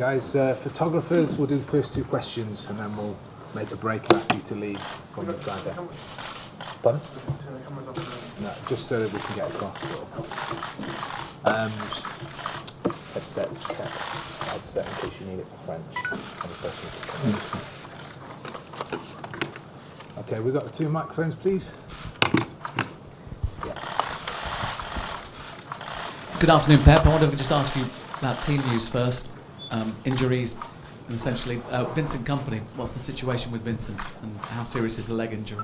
guys. Photographers, we'll do the first two questions and then we'll make a break and ask you to leave from the side there. Pardon? No, just so that we can get across. Headsets, check. Headset in case you need it for French. Any questions? Okay, we've got the two microphones, please. Good afternoon, Pep. I wonder if I could just ask you about team news first. Injuries, and essentially, Vincent Kompany. What's the situation with Vincent, and how serious is the leg injury?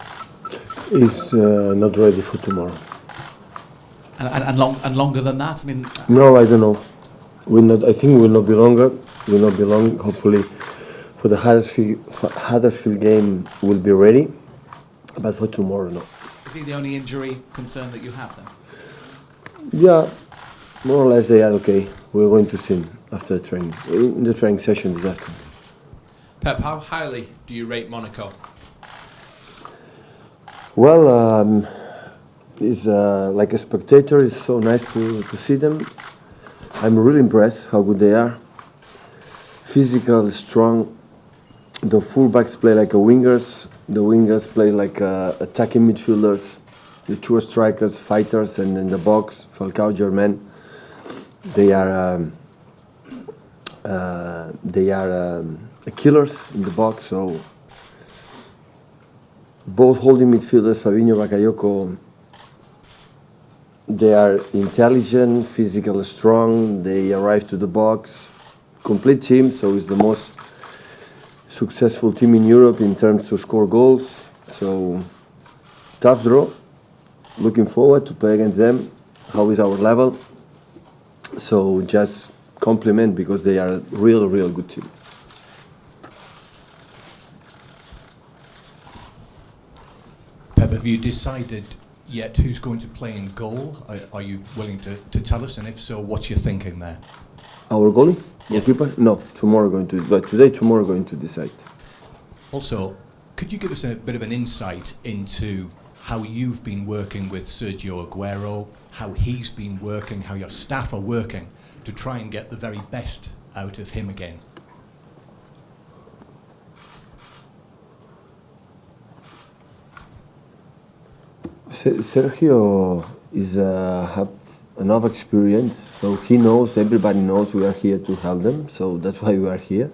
He's not ready for tomorrow. And longer than that? I mean. No, I don't know. I think will not be longer. Will not be long. Hopefully, for the Huddersfield game, will be ready. But for tomorrow, no. Is he the only injury concern that you have then? Yeah, more or less they are okay. We're going to see him after the training, in the training session this afternoon. Pep, how highly do you rate Monaco? Well, it's like a spectator. It's so nice to see them. I'm really impressed how good they are. Physical, strong. The fullbacks play like a wingers. The wingers play like attacking midfielders. The two strikers, fighters, and in the box, Falcao, Germain. They are killers in the box. So both holding midfielders, Fabinho, Bakayoko, they are intelligent, physical, strong. They arrive to the box. Complete team. So it's the most successful team in Europe in terms to score goals. So tough draw. Looking forward to play against them. How is our level? So just compliment because they are a real good team. Pep, have you decided yet who's going to play in goal? Are you willing to tell us? And if so, what's your thinking there? Our goalie? Yes. Goalkeeper? No, tomorrow going to decide. Also, could you give us a bit of an insight into how you've been working with Sergio Aguero, how he's been working, how your staff are working to try and get the very best out of him again? Sergio is have enough experience, so he knows, everybody knows we are here to help them, so that's why we are here.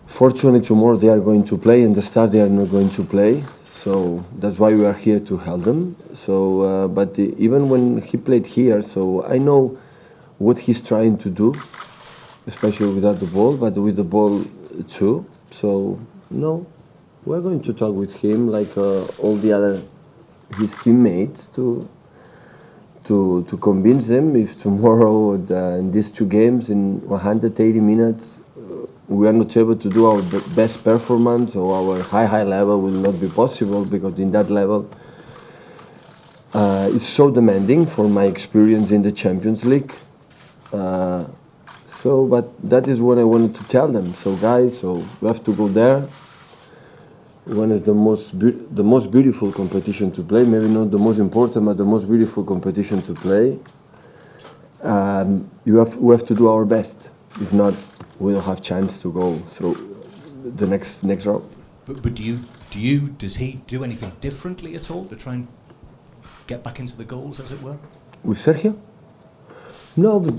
Fortunately, tomorrow they are going to play, and the start they are not going to play, so that's why we are here to help them. So, but even when he played here, so I know what he's trying to do, especially without the ball, but with the ball too. So, no, we're going to talk with him like all the other his teammates to convince them if tomorrow in these two games in 180 minutes we are not able to do our best performance or our high level will not be possible, because in that level it's so demanding for my experience in the Champions League. But that is what I wanted to tell them. So guys, so we have to go there. One is the most beautiful competition to play. Maybe not the most important, but the most beautiful competition to play. We have to do our best. If not, we don't have chance to go through the next round. But does he do anything differently at all to try and get back into the goals, as it were? With Sergio? No, but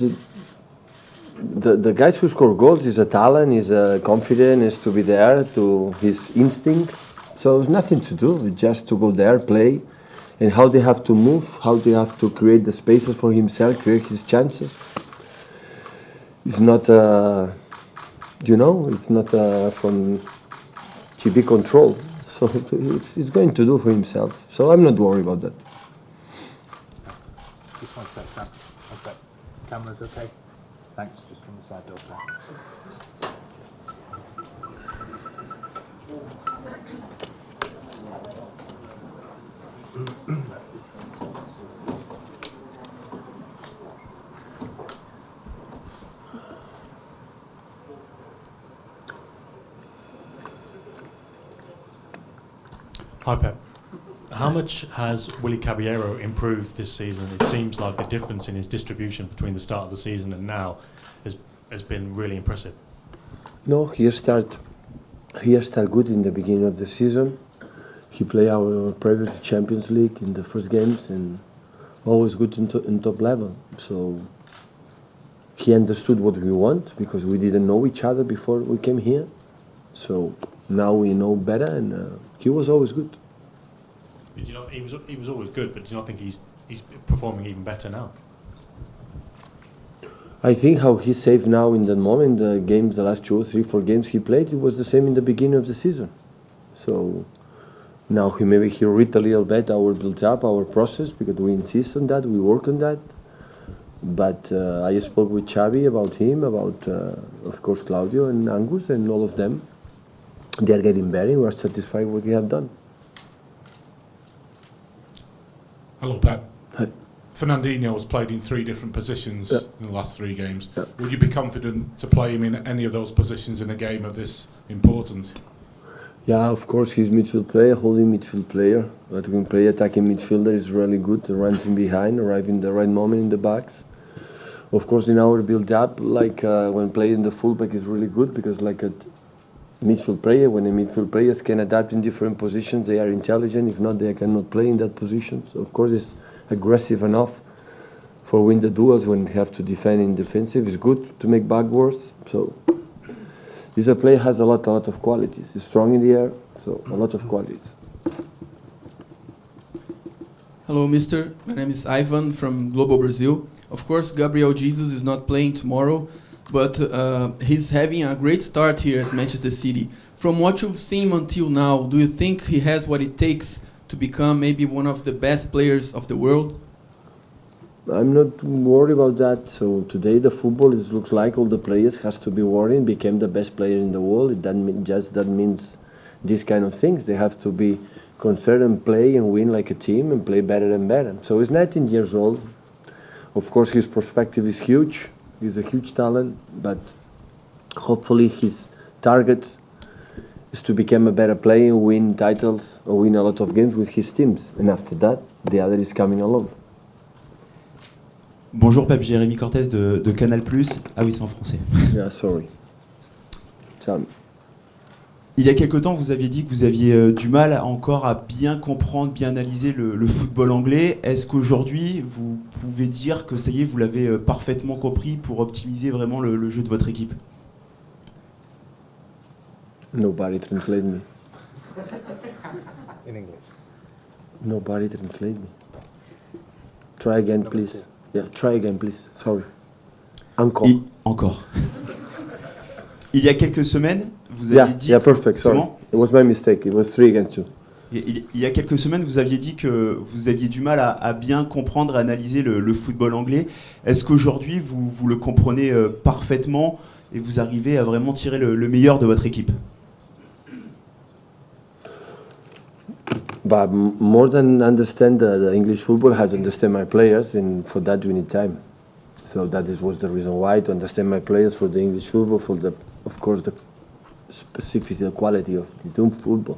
the guys who score goals is a talent, is a confidence, is to be there, to his instinct. So it's nothing to do, it's just to go there, play, and how they have to move, how they have to create the spaces for himself, create his chances. It's not, it's not from GB control. So it's going to do for himself. So I'm not worried about that. Just one sec, Sam. One sec. Camera's okay? Thanks, just from the side door there. Hi Pep. How much has Willy Caballero improved this season? It seems like the difference in his distribution between the start of the season and now has has been really impressive. No, he started good in the beginning of the season. He played our previous Champions League in the first games and always good in top level. So he understood what we want because we didn't know each other before we came here. So now we know better, and he was always good. Did you not? He was always good, but do you not think he's performing even better now? I think how he saved now in the moment, the games, the last 2 or 3, 4 games he played, it was the same in the beginning of the season. So now he read a little bit our build-up, our process, because we insist on that, we work on that. But I spoke with Xavi about him, about of course Claudio and Angus and all of them. They are getting better. We are satisfied with what we have done. Hello, Pep. Hi. Fernandinho has played in 3 different positions in the last 3 games. Yeah. Would you be confident to play him in any of those positions in a game of this importance? Yeah, of course he's midfield player, holding midfield player. But we can play attacking midfielder is really good, runs in behind, arriving the right moment in the backs. Of course in our build-up, like when playing the fullback is really good because like a midfield player, when a midfield players can adapt in different positions, they are intelligent. If not, they cannot play in that position. So of course it's aggressive enough for win the duels when you have to defend in defensive. It's good to make backwards. So this player has a lot of qualities. He's strong in the air, so a lot of qualities. Hello, mister. My name is Ivan from Global Brazil. Of course, Gabriel Jesus is not playing tomorrow, but he's having a great start here at Manchester City. From what you've seen until now, do you think he has what it takes to become maybe one of the best players of the world? I'm not worried about that. So today the football looks like all the players has to be worried, became the best player in the world. That means these kind of things. They have to be concerned and play and win like a team and play better and better. So he's 19 years old. Of course his perspective is huge. He's a huge talent, but hopefully his target is to become a better player, win titles or win a lot of games with his teams. And after that, the other is coming along. Bonjour Pep, Jérémy Cortez de Canal+. Ah oui, c'est en français. Yeah, sorry. Tell me. Il y a quelque temps, vous aviez dit que vous aviez du mal encore à bien comprendre, bien analyser le football anglais. Est-ce qu'aujourd'hui, vous pouvez dire que ça y est, vous l'avez parfaitement compris pour optimiser vraiment le jeu de votre équipe? Nobody translate me. In English. Nobody translate me. Try again, please. Yeah, try again, please. Sorry. Encore. Encore. Il y a quelques semaines, vous aviez dit... Yeah, perfect, sorry. It was my mistake. It was 3 against 2. Il y a quelques semaines, vous aviez dit que vous aviez du mal à bien comprendre, à analyser le football anglais. Est-ce qu'aujourd'hui, vous le comprenez parfaitement et vous arrivez à vraiment tirer le meilleur de votre équipe? But more than understand the English football, I have to understand my players, and for that we need time. So that was the reason why, to understand my players for the English football, for the, of course, the specific quality of the team football.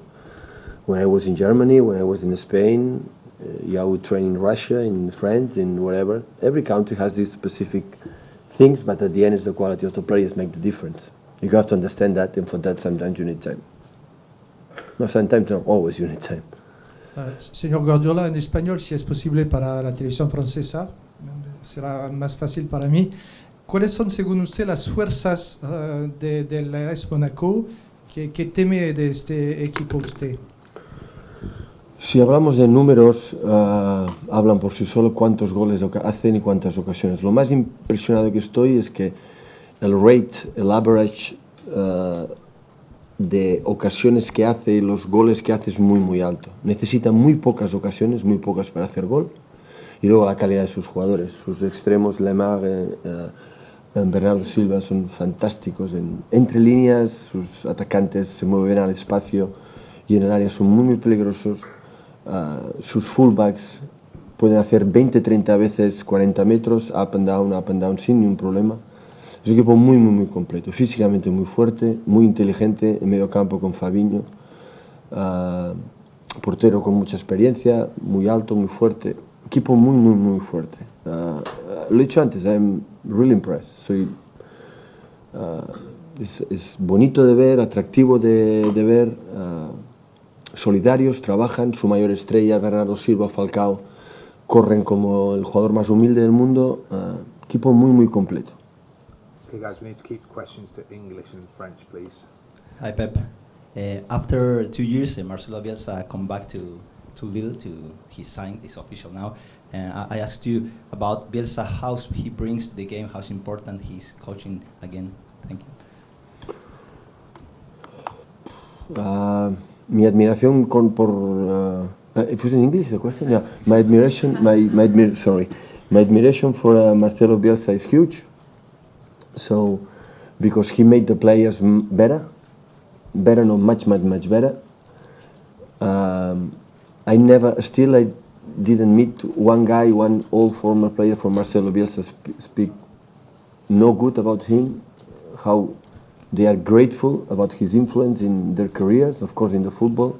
When I was in Germany, when I was in Spain, I would train in Russia, in France, in wherever. Every country has these specific things, but at the end, it's the quality of the players make the difference. You have to understand that, and for that, sometimes you need time. No, sometimes, no, always you need time. Señor Guardiola, en español, si es posible para la televisión francesa, será más fácil para mí. ¿Cuáles son, según usted, las fuerzas del AS Monaco que teme de este equipo usted? Si hablamos de números, hablan por sí solo cuántos goles hacen y cuántas ocasiones. Lo más impresionado que estoy es que el rate, el average de ocasiones que hace y los goles que hace es muy alto. Necesita muy pocas ocasiones, muy pocas para hacer gol. Y luego la calidad de sus jugadores, sus extremos, Lemar, Bernardo Silva son fantásticos. Entre líneas, sus atacantes se mueven al espacio y en el área son muy peligrosos. Sus fullbacks pueden hacer 20-30 veces 40 metros, up and down, sin ningún problema. Es un equipo muy completo, físicamente muy fuerte, muy inteligente, en medio campo con Fabinho, portero con mucha experiencia, muy alto, muy fuerte, equipo muy fuerte. Lo he dicho antes, I'm really impressed. Es bonito de ver, atractivo de ver, solidarios, trabajan, su mayor estrella, Bernardo Silva, Falcao, corren como el jugador más humilde del mundo, equipo muy muy completo. Okay, guys, we need to keep questions to English and French, please. Hi, Pep. After 2 years, Marcelo Bielsa come back to Lille. He signed. It's official now. And I asked you about Bielsa, how he brings to the game, how important he's coaching again. Thank you. Mi admiración por it was in English the question. Yeah, my admiration for Marcelo Bielsa is huge. So, because he made the players better, no, much better. I didn't meet one old former player from Marcelo Bielsa speak no good about him, how they are grateful about his influence in their careers, of course in the football.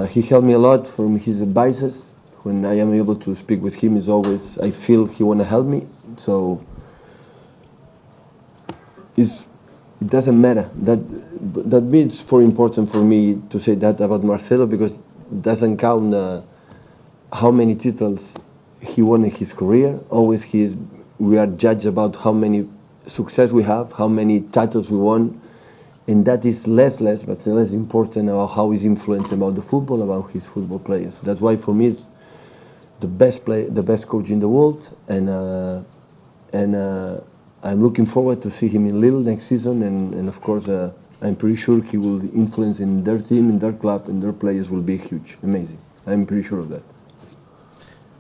He helped me a lot from his advices. When I am able to speak with him, I feel he want to help me. So it doesn't matter. That means important for me to say that about Marcelo, because it doesn't count how many titles he won in his career. Always we are judged about how many success we have, how many titles we won, and that is less important about how he's influenced about the football, about his football players. That's why for me it's the best coach in the world, and I'm looking forward to see him in Lille next season, and of course I'm pretty sure he will influence in their team, in their club, and their players will be huge, amazing. I'm pretty sure of that.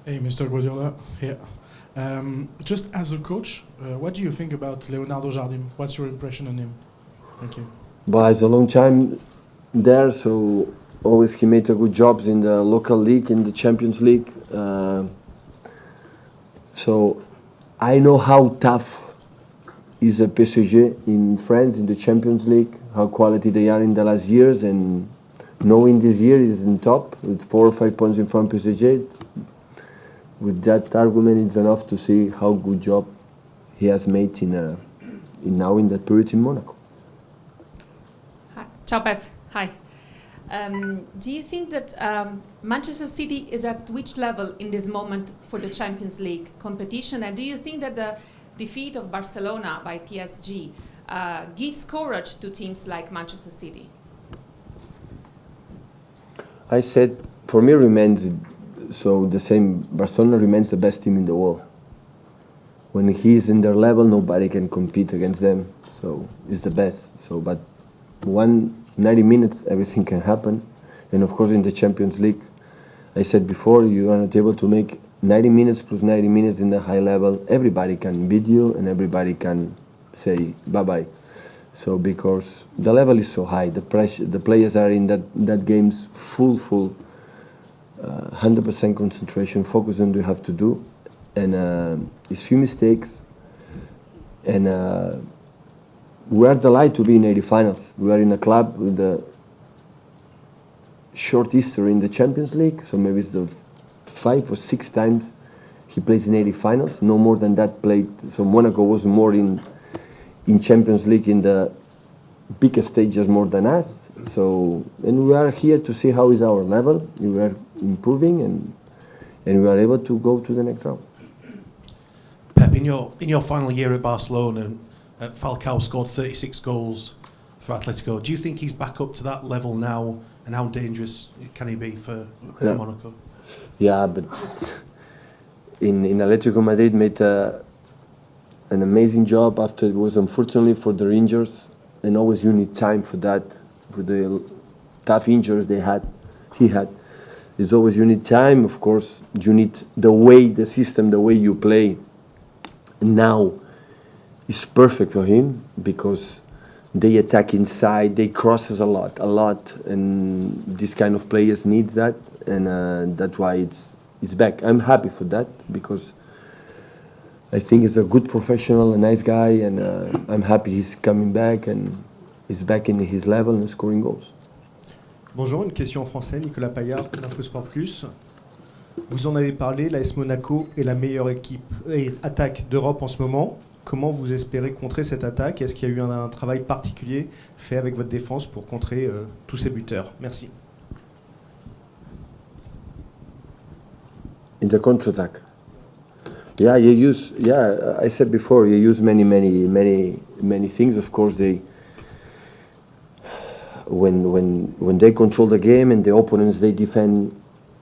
Hey, Mr. Guardiola, here. Just as a coach, what do you think about Leonardo Jardim? What's your impression on him? Thank you. But it's a long time there, so always he made a good jobs in the local league, in the Champions League. So I know how tough is a PSG in France, in the Champions League, how quality they are in the last years, and knowing this year is in top with 4 or 5 points in front of PSG. With that argument, it's enough to see how good job he has made in that period in Monaco. Hi. Ciao Pep. Hi. Do you think that Manchester City is at which level in this moment for the Champions League competition? And do you think that the defeat of Barcelona by PSG gives courage to teams like Manchester City? I said, for me remains so the same. Barcelona remains the best team in the world. When he is in their level, nobody can compete against them. So it's the best. So, but 90 minutes, everything can happen. And of course, in the Champions League, I said before, you are not able to make 90 minutes plus 90 minutes in the high level. Everybody can beat you, and everybody can say bye-bye. So because the level is so high, the pressure, the players are in that game's full 100% concentration, focus on what you have to do, and it's few mistakes, and we are delighted to be in 80 finals. We are in a club with a short history in the Champions League, so maybe it's the 5 or 6 times he plays in 80 finals, no more than that played. So Monaco was more in Champions League in the biggest stages more than us. So, and we are here to see how is our level. We are improving, and we are able to go to the next round. Pep, in your final year at Barcelona, Falcao scored 36 goals for Atletico. Do you think he's back up to that level now, and how dangerous can he be for Monaco? Yeah, but in Atletico Madrid made an amazing job after it was unfortunately for their injuries, and always you need time for that. For the tough injuries he had. It's always you need time, of course, you need the system, the way you play. Now is perfect for him because they attack inside, they crosses a lot, and this kind of players need that, and that's why it's back. I'm happy for that because I think he's a good professional, a nice guy, and I'm happy he's coming back and he's back in his level and scoring goals. Bonjour, une question en français, Nicolas Paillard, d'Infosport Plus. Vous en avez parlé, l'AS Monaco est la meilleure équipe et attaque d'Europe en ce moment. Comment vous espérez contrer cette attaque? Est-ce qu'il y a eu un travail particulier fait avec votre défense pour contrer tous ces buteurs? Merci. In the counter-attack. Yeah, I said before, you use many things. Of course, when they control the game and the opponents, they defend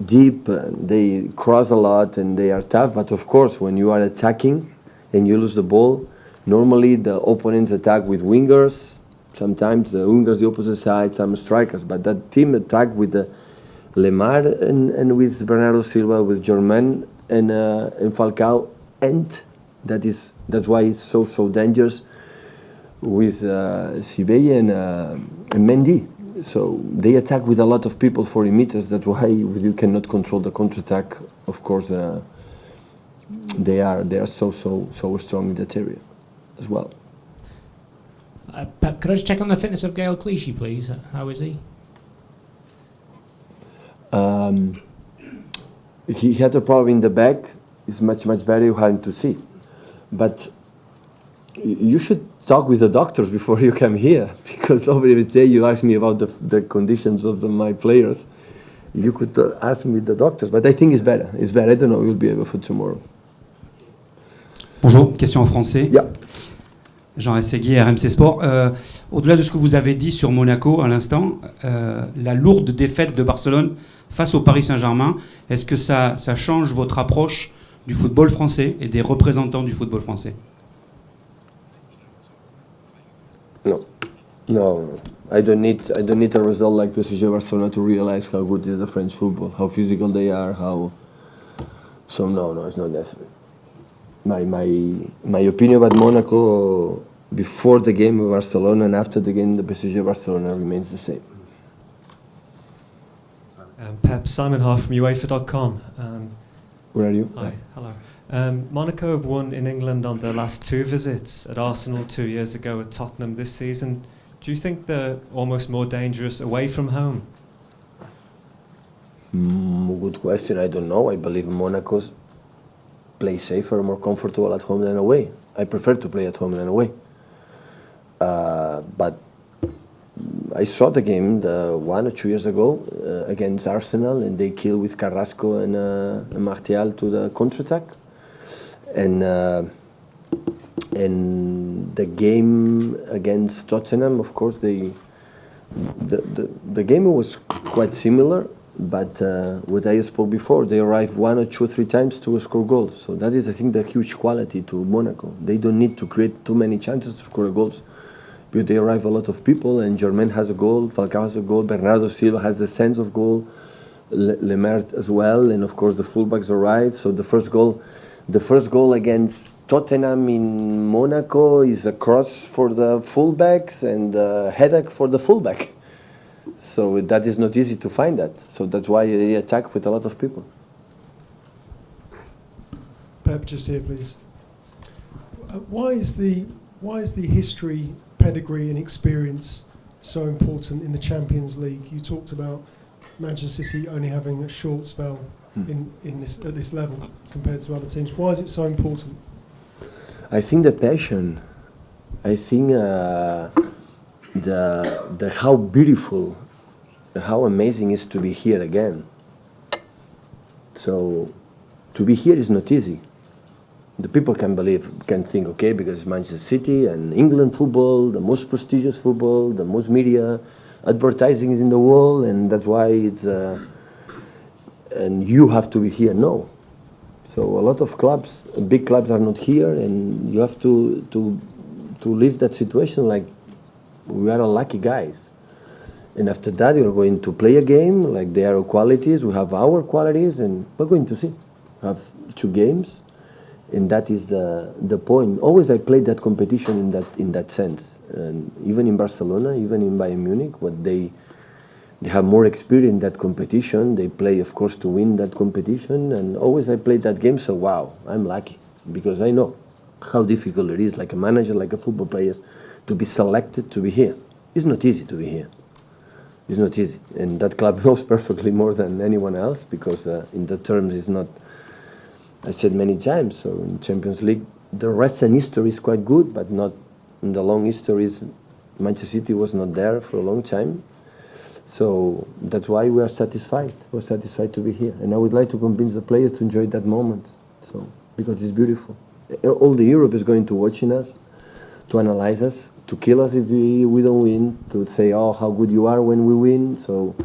deep, they cross a lot and they are tough. But of course, when you are attacking and you lose the ball, normally the opponents attack with wingers. Sometimes the wingers the opposite side, some strikers. But that team attack with the Lemar and with Bernardo Silva, with Germain and Falcao, and that's why it's so dangerous with Sibey and Mendy. So they attack with a lot of people 40 meters. That's why you cannot control the counter-attack. Of course, they are so strong in that area as well. Pep, could I just check on the fitness of Gael Clichy, please? How is he? He had a problem in the back. It's much better. You have to see, but you should talk with the doctors before you come here, because every day you ask me about the conditions of my players. You could ask me the doctors, but I think it's better. It's better. I don't know. We'll be able for tomorrow. Bonjour, question en français. Yeah. Jean Essegui, RMC Sport. Au-delà de ce que vous avez dit sur Monaco à l'instant, la lourde défaite de Barcelone face au Paris Saint-Germain, est-ce que ça change votre approche du football français et des représentants du football français? No. I don't need a result like PSG Barcelona to realize how good is the French football, how physical they are, So no, it's not necessary. My opinion about Monaco before the game of Barcelona and after the game of PSG Barcelona remains the same. Pep, Simon Hoff from UEFA.com. Where are you? Hi, hello. Monaco have won in England on their last two visits, at Arsenal 2 years ago, at Tottenham this season. Do you think they're almost more dangerous away from home? Good question. I don't know. I believe Monaco play safer, more comfortable at home than away. I prefer to play at home than away. But I saw the game 1 or 2 years ago against Arsenal, and they killed with Carrasco and Martial to the counter-attack. And the game against Tottenham, of course, the game was quite similar, but what I spoke before, they arrived 1 or 2 or 3 times to score goals. So that is, I think, the huge quality to Monaco. They don't need to create too many chances to score goals, but they arrive a lot of people, and Germain has a goal, Falcao has a goal, Bernardo Silva has the sense of goal, Lemar as well, and of course the fullbacks arrive. So the first goal against Tottenham in Monaco is a cross for the fullbacks and a headache for the fullback. So that is not easy to find that. So that's why they attack with a lot of people. Pep, just here, please. Why is the history, pedigree, and experience so important in the Champions League? You talked about Manchester City only having a short spell at this level compared to other teams. Why is it so important? I think the passion. I think the how beautiful, how amazing it is to be here again. So to be here is not easy. The people can think, okay, because it's Manchester City and England football, the most prestigious football, the most media, advertising is in the world, and that's why it's. And you have to be here. No. So a lot of clubs, big clubs, are not here, and you have to live that situation like we are lucky guys. And after that, you're going to play a game like they are qualities. We have our qualities, and we're going to see. We have 2 games, and that is the point. Always I played that competition in that sense, and even in Barcelona, even in Bayern Munich, what they have more experience in that competition. They play, of course, to win that competition, and always I played that game. So wow, I'm lucky because I know how difficult it is, like a manager, like a football player, to be selected to be here. It's not easy to be here. It's not easy, and that club knows perfectly more than anyone else because in the terms it's not. I said many times. So in Champions League, the recent history is quite good, but not in the long histories. Manchester City was not there for a long time. So that's why we are satisfied. We're satisfied to be here. And I would like to convince the players to enjoy that moment. So, because it's beautiful. All the Europe is going to watching us, to analyze us, to kill us if we don't win, to say, oh, how good you are when we win. So,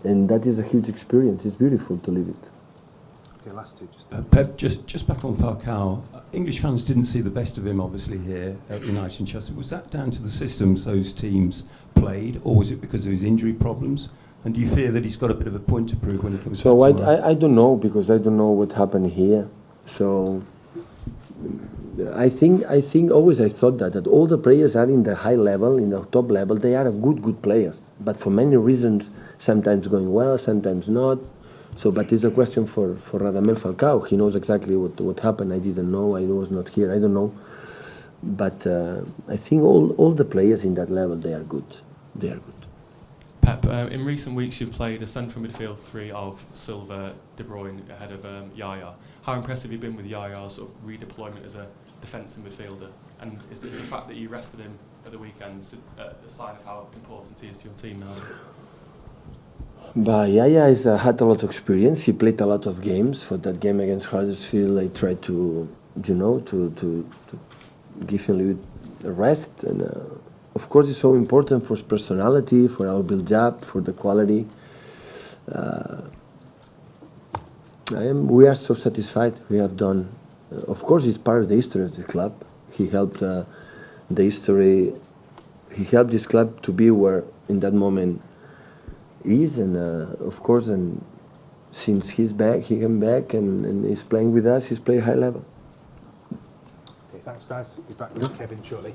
and that is a huge experience. It's beautiful to live it. Okay, last two. Pep, just back on Falcao. English fans didn't see the best of him, obviously, here at United and Chelsea. Was that down to the systems those teams played, or was it because of his injury problems? And do you fear that he's got a bit of a point to prove when he comes back tomorrow? I don't know, because I don't know what happened here. So I think always I thought that all the players are in the high level, in the top level. They are good players, but for many reasons, sometimes going well, sometimes not. So, but it's a question for Radamel Falcao. He knows exactly what happened. I didn't know. I was not here. I don't know. But I think all the players in that level, they are good. They are good. Pep, in recent weeks you've played a central midfield three of Silva, De Bruyne ahead of Yaya. How impressed have you been with Yaya's sort of redeployment as a defensive midfielder? And is the fact that you rested him at the weekend a sign of how important he is to your team now? But Yaya had a lot of experience. He played a lot of games. For that game against Huddersfield, I tried to give him a little bit of rest. And of course, it's so important for his personality, for our build-up, for the quality. We are so satisfied. We have done. Of course, he's part of the history of the club. He helped the history. He helped this club to be where, in that moment, is, and of course, and since he's back, he came back and he's playing with us. He's playing high level. Okay, thanks, guys. Be back with Kevin shortly.